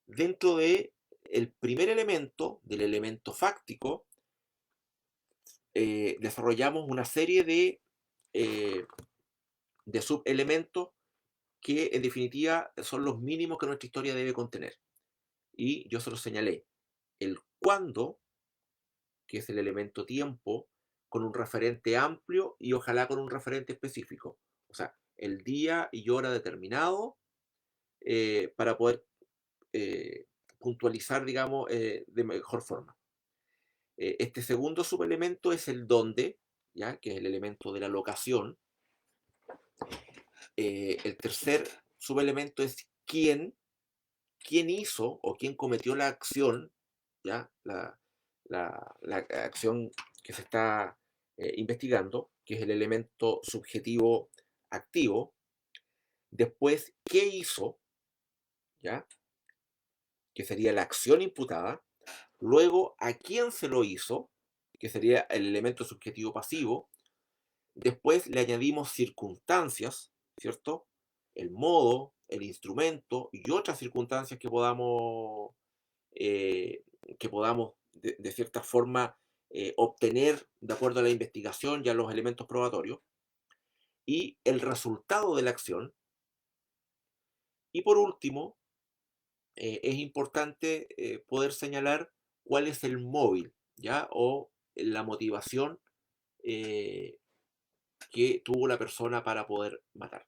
Dentro de el primer elemento, del elemento fáctico, desarrollamos una serie eh, de subelementos que en definitiva son los mínimos que nuestra historia debe contener. Y yo se los señalé. El cuándo, que es el elemento tiempo, con un referente amplio y ojalá con un referente específico. O sea, el día y hora determinado para poder eh, puntualizar, digamos, de mejor forma. Este segundo subelemento es el dónde, ¿ya? Que es el elemento de la locación. El tercer subelemento es quién hizo o quién cometió la acción, ¿ya? La acción que se está investigando, que es el elemento subjetivo activo. Después, ¿qué hizo? ¿Ya? Que sería la acción imputada. Luego, ¿a quién se lo hizo? Que sería el elemento subjetivo pasivo. Después le añadimos circunstancias, ¿cierto? El modo, el instrumento y otras circunstancias eh, que podamos de cierta forma obtener de acuerdo a la investigación y a los elementos probatorios. Y el resultado de la acción. Y por último, es importante poder señalar cuál es el móvil, ¿ya? O la motivación eh, que tuvo la persona para poder matar.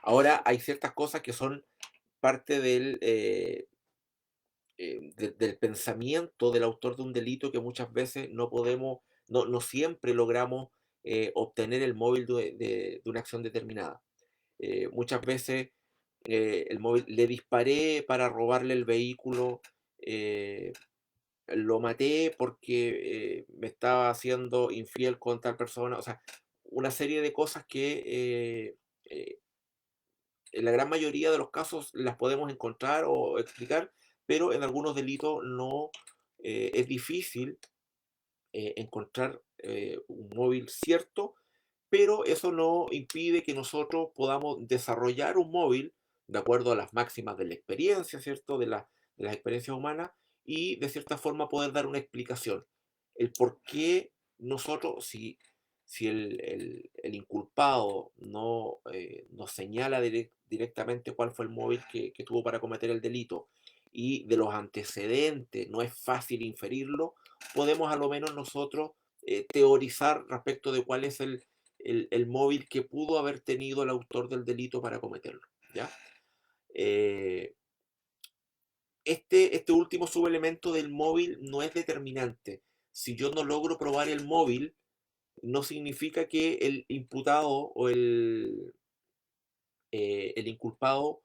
Ahora, hay ciertas cosas que son parte del pensamiento del autor de un delito que muchas veces no podemos, no siempre logramos obtener el móvil de una acción determinada. Muchas veces el móvil, le disparé para robarle el vehículo, eh, lo maté porque me estaba haciendo infiel con tal persona, o sea, una serie de cosas que en la gran mayoría de los casos las podemos encontrar o explicar, pero en algunos delitos no es difícil encontrar un móvil cierto, pero eso no impide que nosotros podamos desarrollar un móvil de acuerdo a las máximas de la experiencia, ¿cierto? De las experiencias humanas y de cierta forma poder dar una explicación. El por qué nosotros, si el inculpado no nos señala directamente cuál fue el móvil que tuvo para cometer el delito y de los antecedentes no es fácil inferirlo, podemos a lo menos nosotros teorizar respecto de cuál es el móvil que pudo haber tenido el autor del delito para cometerlo. ¿Ya? Eh, este último subelemento del móvil no es determinante. Si yo no logro probar el móvil, no significa que el imputado o el inculpado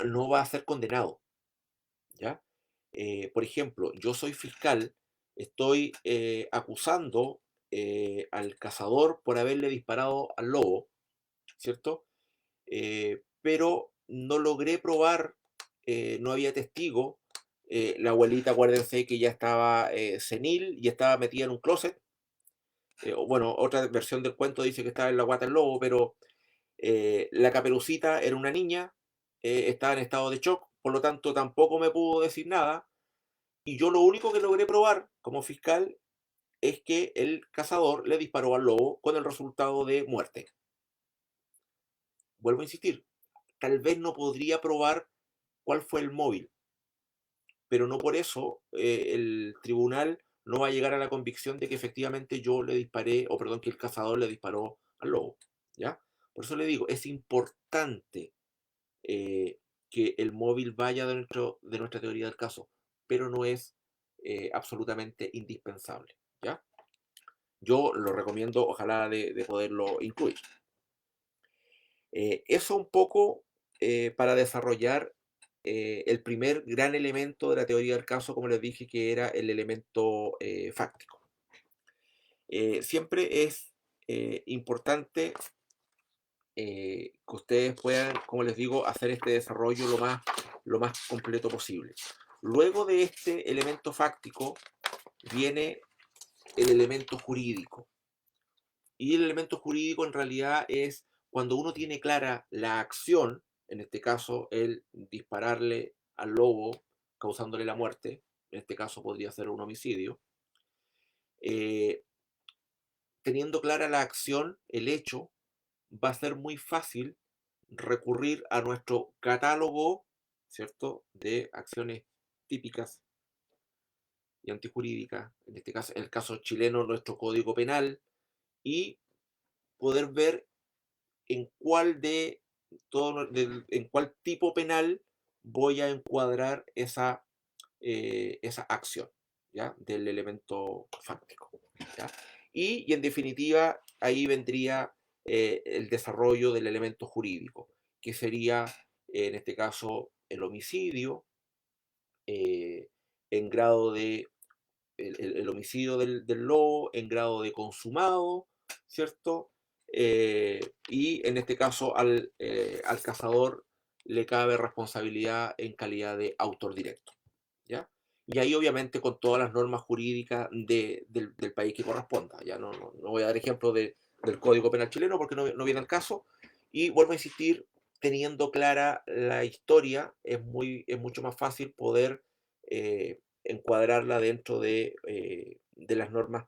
no va a ser condenado. ¿Ya? Por ejemplo, yo soy fiscal, estoy acusando al cazador por haberle disparado al lobo, ¿cierto? Pero no logré probar, no había testigo. La abuelita, acuérdense que ya estaba senil y estaba metida en un closet. Bueno, otra versión del cuento dice que estaba en la guata del lobo, pero la Caperucita era una niña, estaba en estado de shock, por lo tanto tampoco me pudo decir nada. Y yo lo único que logré probar como fiscal es que el cazador le disparó al lobo con el resultado de muerte. Vuelvo a insistir, tal vez no podría probar cuál fue el móvil, pero no por eso el tribunal no va a llegar a la convicción de que efectivamente yo le disparé, o perdón, que el cazador le disparó al lobo. ¿Ya? Por eso le digo, es importante eh, que el móvil vaya de nuestra teoría del caso, pero no es absolutamente indispensable. ¿Ya? Yo lo recomiendo, ojalá de poderlo incluir. Eso un poco para desarrollar el primer gran elemento de la teoría del caso, como les dije, que era el elemento fáctico. Siempre es importante que ustedes puedan, como les digo, hacer este desarrollo lo más completo posible. Luego de este elemento fáctico viene el elemento jurídico. Y el elemento jurídico en realidad es cuando uno tiene clara la acción, en este caso, el dispararle al lobo causándole la muerte, en este caso podría ser un homicidio, eh, teniendo clara la acción, el hecho, va a ser muy fácil recurrir a nuestro catálogo, ¿cierto?, de acciones típicas y antijurídicas, en este caso, en el caso chileno, nuestro código penal, y poder ver en cuál de en cuál tipo penal voy a encuadrar esa acción, ¿ya? Del elemento fáctico, ¿ya? Y en definitiva, ahí vendría el desarrollo del elemento jurídico, que sería, en este caso, el homicidio, eh, en grado de el homicidio del lobo en grado de consumado, ¿cierto? Y en este caso al cazador le cabe responsabilidad en calidad de autor directo, ¿ya? Y ahí obviamente con todas las normas jurídicas del país que corresponda. Ya no voy a dar ejemplo del Código Penal chileno porque no viene al caso. Y vuelvo a insistir, teniendo clara la historia, es mucho más fácil poder encuadrarla dentro de las normas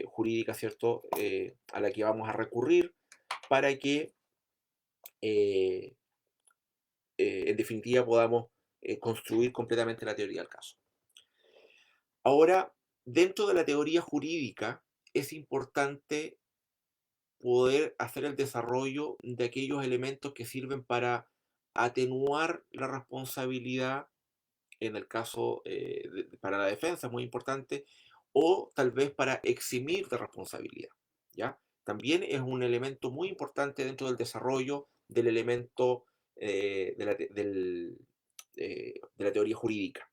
jurídicas, ¿cierto? A la que vamos a recurrir para que, eh, en definitiva, podamos construir completamente la teoría del caso. Ahora, dentro de la teoría jurídica, es importante poder hacer el desarrollo de aquellos elementos que sirven para atenuar la responsabilidad en el caso para la defensa, es muy importante, o tal vez para eximir de responsabilidad, ¿ya? También es un elemento muy importante dentro del desarrollo del elemento de la teoría jurídica.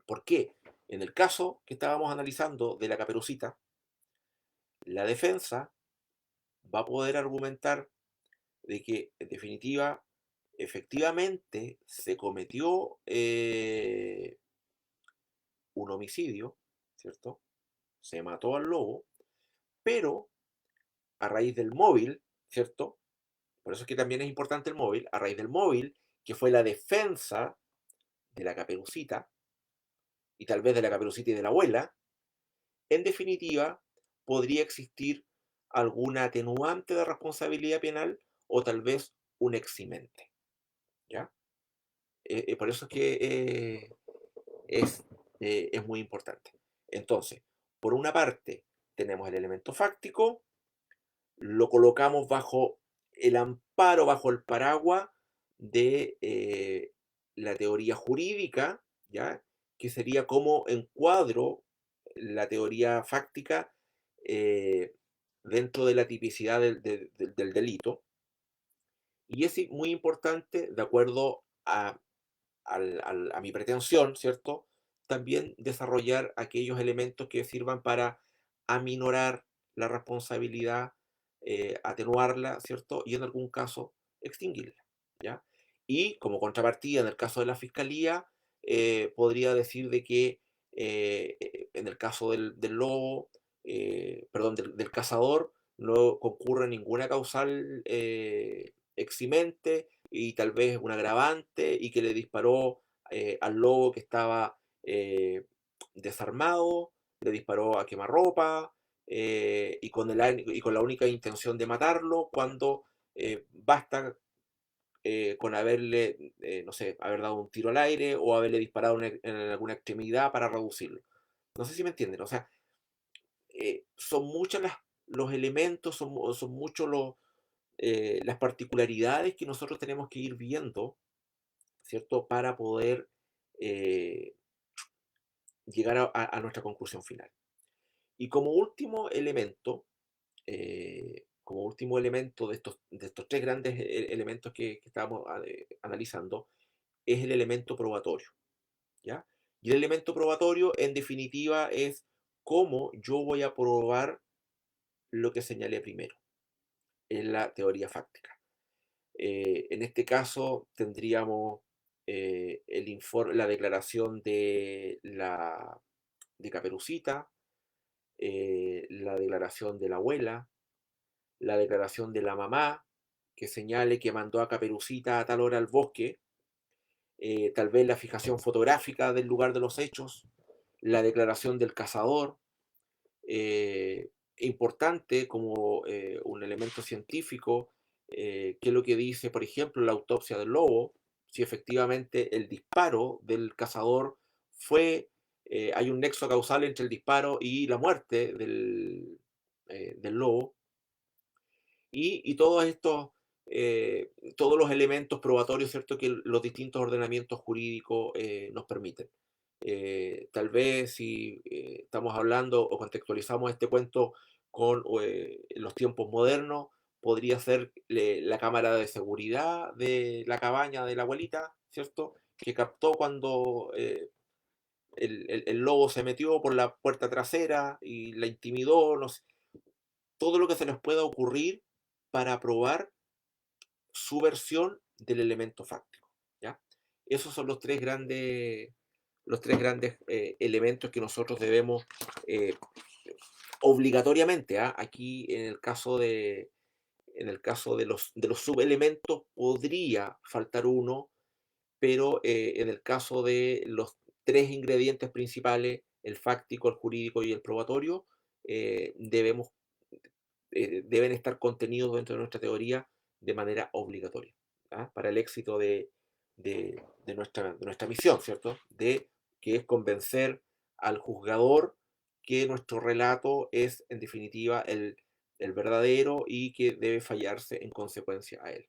¿Por qué? En el caso que estábamos analizando de la Caperucita, la defensa va a poder argumentar de que, en definitiva, efectivamente se cometió un homicidio, ¿cierto? Se mató al lobo, pero a raíz del móvil, ¿cierto? Por eso es que también es importante el móvil, a raíz del móvil, que fue la defensa de la Caperucita, y tal vez de la Caperucita y de la abuela, en definitiva, podría existir alguna atenuante de responsabilidad penal o tal vez un eximente, ¿ya? Por eso es que es, es muy importante. Entonces, por una parte, tenemos el elemento fáctico, lo colocamos bajo el amparo, bajo el paraguas de la teoría jurídica, ¿ya? Que sería como encuadro la teoría fáctica eh, dentro de la tipicidad del delito. Y es muy importante, de acuerdo a mi pretensión, ¿cierto? También desarrollar aquellos elementos que sirvan para aminorar la responsabilidad, atenuarla, ¿cierto? Y en algún caso extinguirla, ¿ya? Y como contrapartida, en el caso de la fiscalía, podría decir de que en el caso del lobo, perdón, del cazador, no concurre ninguna causal eximente y tal vez un agravante y que le disparó al lobo que estaba desarmado, le disparó a quemarropa y con la única intención de matarlo cuando basta con haberle, no sé, haber dado un tiro al aire o haberle disparado en alguna extremidad para reducirlo. No sé si me entienden, o sea, son muchos los elementos, son muchos las particularidades que nosotros tenemos que ir viendo, ¿cierto? Para poder eh, llegar a nuestra conclusión final. Y como último elemento de estos tres grandes elementos que estábamos analizando, es el elemento probatorio, ¿ya? Y el elemento probatorio, en definitiva, es cómo yo voy a probar lo que señalé primero, en la teoría fáctica. En este caso tendríamos la declaración de Caperucita, la declaración de la abuela, la declaración de la mamá, que señale que mandó a Caperucita a tal hora al bosque, tal vez la fijación fotográfica del lugar de los hechos, la declaración del cazador, eh, importante como un elemento científico, qué es lo que dice, por ejemplo, la autopsia del lobo, si efectivamente el disparo del cazador fue, hay un nexo causal entre el disparo y la muerte del lobo, y todos estos, todos los elementos probatorios, ¿cierto?, que los distintos ordenamientos jurídicos nos permiten. Tal vez si estamos hablando o contextualizamos este cuento con los tiempos modernos, podría ser la cámara de seguridad de la cabaña de la abuelita, ¿cierto? Que captó cuando el lobo se metió por la puerta trasera y la intimidó, no sé, todo lo que se nos pueda ocurrir para probar su versión del elemento fáctico, ¿ya? Esos son los tres grandes elementos que nosotros debemos eh, obligatoriamente, ¿ah? Aquí en el caso de los subelementos podría faltar uno, pero en el caso de los tres ingredientes principales, el fáctico, el jurídico y el probatorio, debemos deben estar contenidos dentro de nuestra teoría de manera obligatoria, ¿ah? Para el éxito de nuestra misión, ¿cierto? Que es convencer al juzgador que nuestro relato es, en definitiva, el verdadero y que debe fallarse en consecuencia a él.